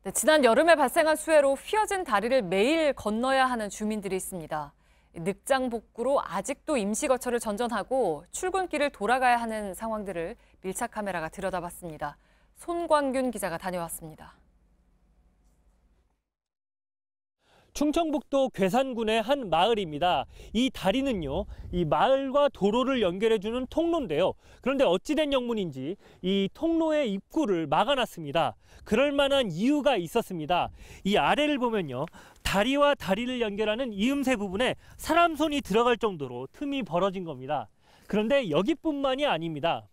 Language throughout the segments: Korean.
네, 지난 여름에 발생한 수해로 휘어진 다리를 매일 건너야 하는 주민들이 있습니다. 늑장 복구로 아직도 임시거처를 전전하고 출근길을 돌아가야 하는 상황들을 밀착 카메라가 들여다봤습니다. 손광균 기자가 다녀왔습니다. 충청북도 괴산군의 한 마을입니다. 이 다리는요, 이 마을과 도로를 연결해주는 통로인데요. 그런데 어찌된 영문인지 이 통로의 입구를 막아놨습니다. 그럴 만한 이유가 있었습니다. 이 아래를 보면요, 다리와 다리를 연결하는 이음새 부분에 사람 손이 들어갈 정도로 틈이 벌어진 겁니다. 그런데 여기뿐만이 아닙니다.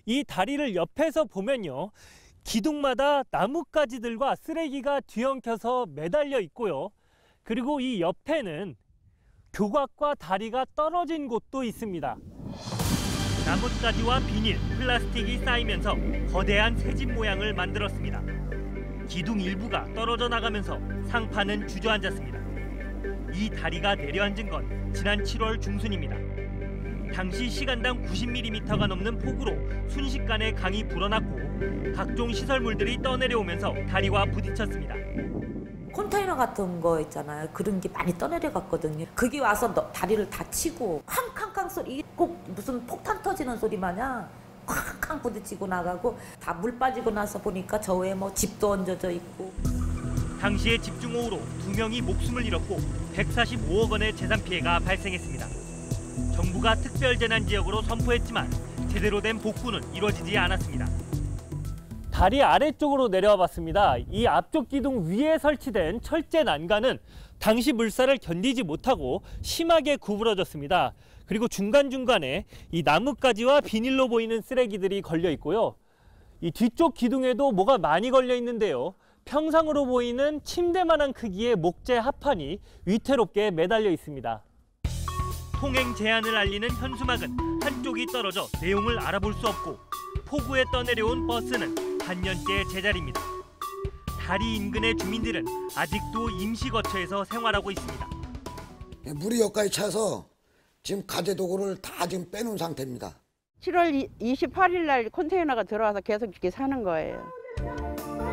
이 다리를 옆에서 보면요, 기둥마다 나뭇가지들과 쓰레기가 뒤엉켜서 매달려 있고요. 그리고 이 옆에는 교각과 다리가 떨어진 곳도 있습니다. 나뭇가지와 비닐, 플라스틱이 쌓이면서 거대한 새집 모양을 만들었습니다. 기둥 일부가 떨어져 나가면서 상판은 주저앉았습니다. 이 다리가 내려앉은 건 지난 7월 중순입니다. 당시 시간당 90mm가 넘는 폭우로 순식간에 강이 불어났고 각종 시설물들이 떠내려오면서 다리와 부딪혔습니다. 컨테이너 같은 거 있잖아요. 그런 게 많이 떠내려갔거든요. 그게 와서 다리를 다 치고 쾅쾅쾅 소리, 꼭 무슨 폭탄 터지는 소리 마냥 쾅쾅 부딪히고 나가고 다 물 빠지고 나서 보니까 저 외에 뭐 집도 얹어져 있고. 당시의 집중호우로 2명이 목숨을 잃었고 145억 원의 재산 피해가 발생했습니다. 정부가 특별재난지역으로 선포했지만 제대로 된 복구는 이루어지지 않았습니다. 다리 아래쪽으로 내려와 봤습니다. 이 앞쪽 기둥 위에 설치된 철제 난간은 당시 물살을 견디지 못하고 심하게 구부러졌습니다. 그리고 중간중간에 이 나뭇가지와 비닐로 보이는 쓰레기들이 걸려 있고요. 이 뒤쪽 기둥에도 뭐가 많이 걸려 있는데요. 평상으로 보이는 침대만한 크기의 목재 합판이 위태롭게 매달려 있습니다. 통행 제한을 알리는 현수막은 한쪽이 떨어져 내용을 알아볼 수 없고 폭우에 떠내려온 버스는 반년째 제자리입니다. 다리 인근의 주민들은 아직도 임시거처에서 생활하고 있습니다. 물이 여기까지 차서 지금 가재도구를 다 지금 빼놓은 상태입니다. 7월 28일 날 컨테이너가 들어와서 계속 이렇게 사는 거예요.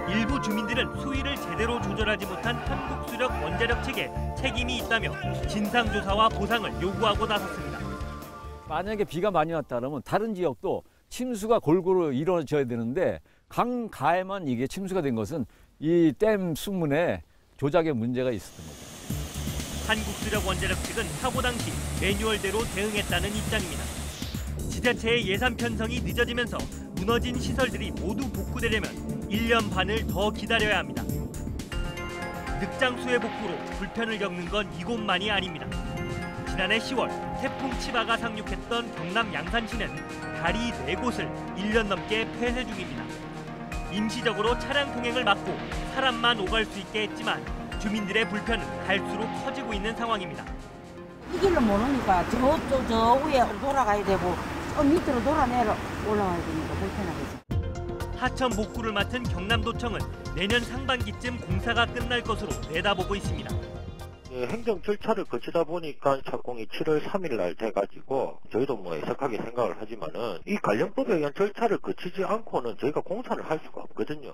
일부 주민들은 수위를 제대로 조절하지 못한 한국수력 원자력 측에 책임이 있다며 진상조사와 보상을 요구하고 나섰습니다. 만약에 비가 많이 왔다 그러면 다른 지역도 침수가 골고루 이루어져야 되는데 강가에만 이게 침수가 된 것은 이 댐 수문에 조작의 문제가 있었던 거죠. 한국수력 원자력 측은 사고 당시 매뉴얼대로 대응했다는 입장입니다. 지자체의 예산 편성이 늦어지면서 무너진 시설들이 모두 복구되려면 1년 반을 더 기다려야 합니다. 늑장 수해 복구로 불편을 겪는 건 이곳만이 아닙니다. 지난해 10월 태풍 치바가 상륙했던 경남 양산시는 다리 4곳을 1년 넘게 폐쇄 중입니다. 임시적으로 차량 통행을 막고 사람만 오갈 수 있게 했지만 주민들의 불편은 갈수록 커지고 있는 상황입니다. 이 길로 못 오니까 저 위에 돌아가야 되고 저 밑으로 돌아내려 올라가야 되니까 불편하겠죠. 하천 복구를 맡은 경남도청은 내년 상반기쯤 공사가 끝날 것으로 내다보고 있습니다. 행정 절차를 거치다 보니까 착공이 7월 3일 날 돼가지고 저희도 뭐 애석하게 생각을 하지만은 이 관련법에 의한 절차를 거치지 않고는 저희가 공사를 할 수가 없거든요.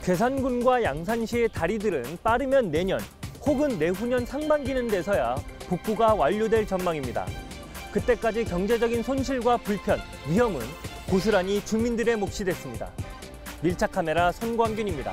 괴산군과 양산시의 다리들은 빠르면 내년 혹은 내후년 상반기는 돼서야 복구가 완료될 전망입니다. 그때까지 경제적인 손실과 불편, 위험은 고스란히 주민들의 몫이 됐습니다. 밀착 카메라 손광균입니다.